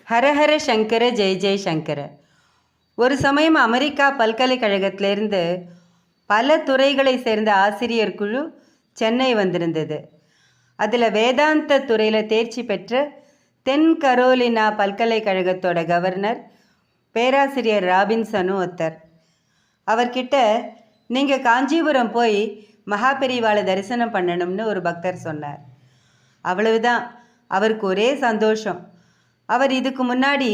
ஹரஹர சங்கர ஜெய் ஜெய் சங்கர. ஒரு சமயம் அமெரிக்கா பல்கலைக்கழகத்திலிருந்து பல துறைகளை சேர்ந்த ஆசிரியர் குழு சென்னை வந்திருந்தது. அதில் வேதாந்த துறையில் தேர்ச்சி பெற்ற தென் கரோலினா பல்கலைக்கழகத்தோட கவர்னர் பேராசிரியர் ராபின்சனும் ஒருத்தர். அவர்கிட்ட நீங்கள் காஞ்சிபுரம் போய் மகாபெரிவாளை தரிசனம் பண்ணணும்னு ஒரு பக்தர் சொன்னார். அவ்வளவுதான், அவருக்கு ஒரே சந்தோஷம். அவர் இதுக்கு முன்னாடி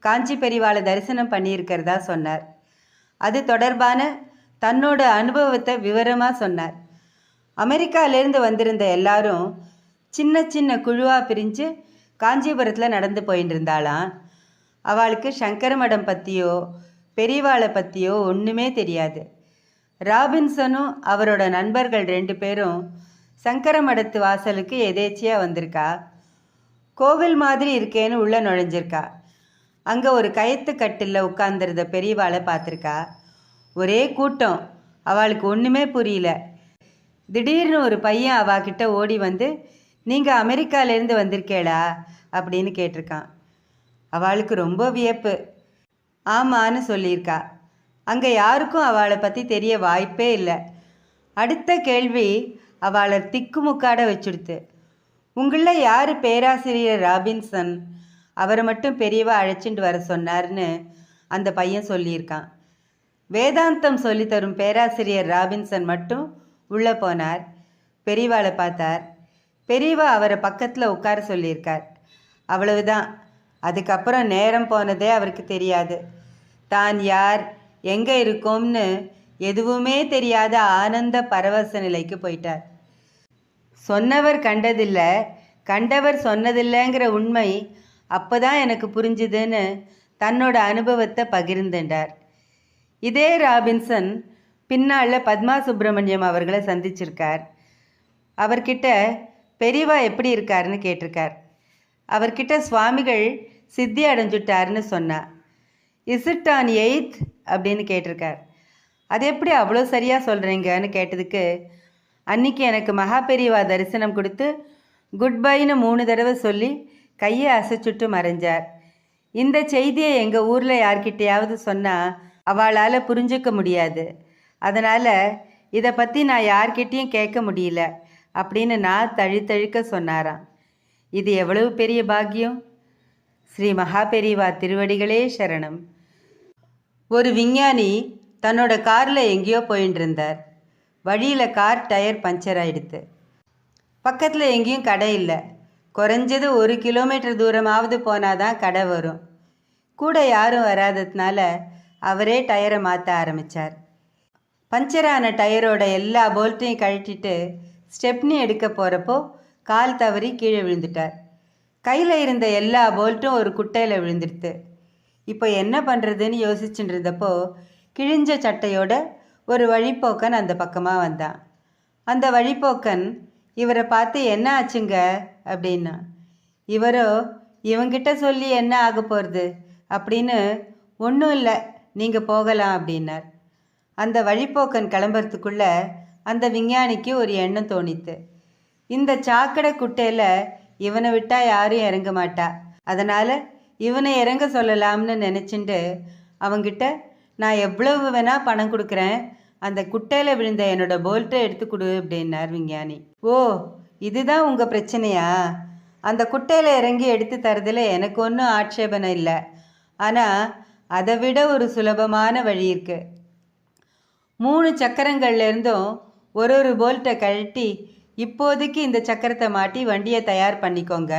காஞ்சி பெரிவாளை தரிசனம் பண்ணியிருக்கிறதா சொன்னார். அது தொடர்பான தன்னோட அனுபவத்தை விவரமாக சொன்னார். அமெரிக்காவிலேருந்து வந்திருந்த எல்லாரும் சின்ன சின்ன குழுவாக பிரிஞ்சு காஞ்சிபுரத்தில் நடந்து போயின்னு இருந்தாலாம். அவளுக்கு சங்கர மடம் பற்றியோ பெரிவாளை பற்றியோ ஒன்றுமே தெரியாது. ராபின்சனும் அவரோட நண்பர்கள் 2 பேரும் சங்கர மடத்து வாசலுக்கு எதேச்சியாக வந்திருக்கா. கோவில் மாதிரி இருக்கேன்னு உள்ளே நுழைஞ்சிருக்கா. அங்கே ஒரு கயத்து கட்டில் உட்கார்ந்துருந்த பெரியவாளை பார்த்துருக்கா. ஒரே கூட்டம், அவளுக்கு ஒன்றுமே புரியல. திடீர்னு ஒரு பையன் அவகிட்ட ஓடி வந்து, நீங்கள் அமெரிக்காவிலேருந்து வந்திருக்கேளா அப்படின்னு கேட்டிருக்கான். அவளுக்கு ரொம்ப வியப்பு. ஆமான்னு சொல்லியிருக்கா. அங்கே யாருக்கும் அவளை பற்றி தெரிய வாய்ப்பே இல்லை. அடுத்த கேள்வி அவளை திக்குமுக்காட வச்சுடுத்து. உங்களில் யார் பேராசிரியர் ராபின்சன்? அவரை மட்டும் பெரியவா அழைச்சிட்டு வர சொன்னார்னு அந்த பையன் சொல்லியிருக்கான். வேதாந்தம் சொல்லித்தரும் பேராசிரியர் ராபின்சன் மட்டும் உள்ளே போனார். பெரியவாளை பார்த்தார். பெரியவா அவரை பக்கத்தில் உட்கார சொல்லியிருக்கார். அவ்வளவுதான். அதுக்கப்புறம் நேரம் போனதே அவருக்கு தெரியாது. தான் யார், எங்கே இருக்கோம்னு எதுவுமே தெரியாத ஆனந்த பரவச நிலைக்கு போயிட்டார். சொன்னவர் கண்டதில்லை, கண்டவர் சொன்னதில்லைங்கிற உண்மை அப்போ தான் எனக்கு புரிஞ்சுதுன்னு தன்னோட அனுபவத்தை பகிர்ந்துட்டார். இதே ராபின்சன் பின்னால் பத்மா சுப்பிரமணியம் அவர்களை சந்திச்சிருக்கார். அவர்கிட்ட பெரியவா எப்படி இருக்காருன்னு கேட்டிருக்கார். அவர்கிட்ட சுவாமிகள் சித்தி அடைஞ்சுட்டாருன்னு சொன்னார். இஸ் இட் ஆன் 8th அப்படின்னு கேட்டிருக்கார். அது எப்படி அவ்வளோ சரியாக சொல்கிறீங்கன்னு கேட்டதுக்கு, அன்றைக்கி எனக்கு மகாபெரிவா தரிசனம் கொடுத்து குட் பைன்னு 3 தடவை சொல்லி கையை அசைச்சுட்டு மறைஞ்சார். இந்த செய்தியை எங்கள் ஊரில் யார்கிட்டையாவது சொன்னால் அவளால் புரிஞ்சிக்க முடியாது. அதனால் இதை பற்றி நான் யார்கிட்டையும் கேட்க முடியல அப்படின்னு நான் தழுத்தழுக்க சொன்னாராம். இது எவ்வளவு பெரிய பாக்கியம்! ஸ்ரீ மகாபெரிவா திருவடிகளே சரணம். ஒரு விஞ்ஞானி தன்னோட காரில் எங்கேயோ போயின்னு இருந்தார். வழியில் கார் டயர் பஞ்சர் ஆகிடுது. பக்கத்தில் எங்கேயும் கடை இல்லை. குறைஞ்சது 1 கிலோமீட்டர் தூரமாவது போனால் தான் கடை வரும். கூட யாரும் வராததுனால அவரே டயரை மாற்ற ஆரம்பித்தார். பஞ்சரான டயரோட எல்லா போல்ட்டையும் கழட்டிட்டு ஸ்டெப்னி எடுக்க போகிறப்போ கால் தவறி கீழே விழுந்துட்டார். கையில் இருந்த எல்லா போல்ட்டும் ஒரு குட்டையில் விழுந்துடுது. இப்போ என்ன பண்ணுறதுன்னு யோசிச்சுட்டு இருந்தப்போ கிழிஞ்ச சட்டையோட ஒரு வழிப்போக்கன் அந்த பக்கமாக வந்தான். அந்த வழிப்போக்கன் இவரை பார்த்து என்ன ஆச்சுங்க அப்படின்னா. இவரோ இவங்கிட்ட சொல்லி என்ன ஆக போகிறது அப்படின்னு, ஒன்றும் இல்லை, நீங்கள் போகலாம் அப்படின்னார். அந்த வழிப்போக்கன் கிளம்புறதுக்குள்ள அந்த விஞ்ஞானிக்கு ஒரு எண்ணம் தோணித்து. இந்த சாக்கடை குட்டையில் இவனை விட்டால் யாரும் இறங்க மாட்டா, அதனால் இவனை இறங்க சொல்லலாம்னு நினச்சிண்டு அவங்கிட்ட, நான் எவ்வளவு வேணால் பணம் கொடுக்குறேன், அந்த குட்டையில் விழுந்த என்னோட போல்ட்டை எடுத்து கொடு அப்படின்னார் விஞ்ஞானி. ஓ, இதுதான் உங்கள் பிரச்சனையா? அந்த குட்டையில் இறங்கி எடுத்து தரதில் எனக்கு ஒன்றும் ஆட்சேபனை இல்லை. ஆனால் அதை விட ஒரு சுலபமான வழி இருக்குது. 3 சக்கரங்கள்லேருந்தும் ஒரு போல்ட்டை கழட்டி இப்போதைக்கு இந்த சக்கரத்தை மாட்டி வண்டியை தயார் பண்ணிக்கோங்க.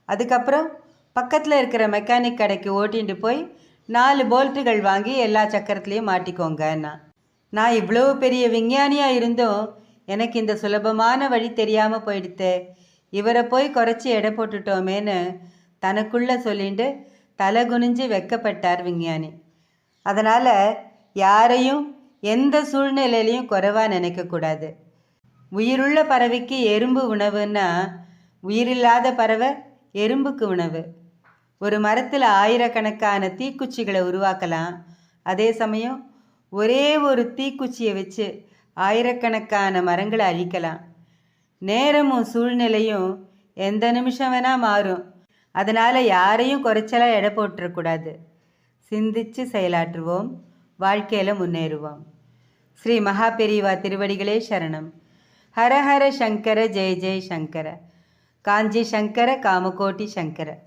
அதுக்கப்புறம் பக்கத்தில் இருக்கிற மெக்கானிக் கடைக்கு ஓட்டிகிட்டு போய் 4 போல்ட்டுகள் வாங்கி எல்லா சக்கரத்துலேயும் மாட்டிக்கோங்கன்னா. நான் இவ்வளோ பெரிய விஞ்ஞானியாக இருந்தும் எனக்கு இந்த சுலபமான வழி தெரியாமல் போயிடுத்தே, இவரை போய் குறைச்சி எடை போட்டுட்டோமேன்னு தனக்குள்ளே சொல்லிட்டு தலை குனிஞ்சு வெக்கப்பட்டார் விஞ்ஞானி. அதனால் யாரையும் எந்த சூழ்நிலையிலையும் குறைவாக நினைக்கக்கூடாது. உயிருள்ள பறவைக்கு எறும்பு உணவுன்னா உயிரில்லாத பறவை எறும்புக்கு உணவு. ஒரு மரத்தில் ஆயிரக்கணக்கான தீக்குச்சிகளை உருவாக்கலாம். அதே சமயம் ஒரே ஒரு தீக்குச்சியை வச்சு ஆயிரக்கணக்கான மரங்களை அழிக்கலாம். நேரமும் சூழ்நிலையும் எந்த நிமிஷம் வேணால் மாறும். அதனால் யாரையும் குறைச்சலாக எடை போட்டுறக்கூடாது. சிந்திச்சு செயலாற்றுவோம், வாழ்க்கையில் முன்னேறுவோம். ஸ்ரீ மகா பெரியவா திருவடிகளே சரணம். ஹர ஹர சங்கர ஜெய ஜெய சங்கர. காஞ்சி சங்கர காமகோட்டி சங்கர.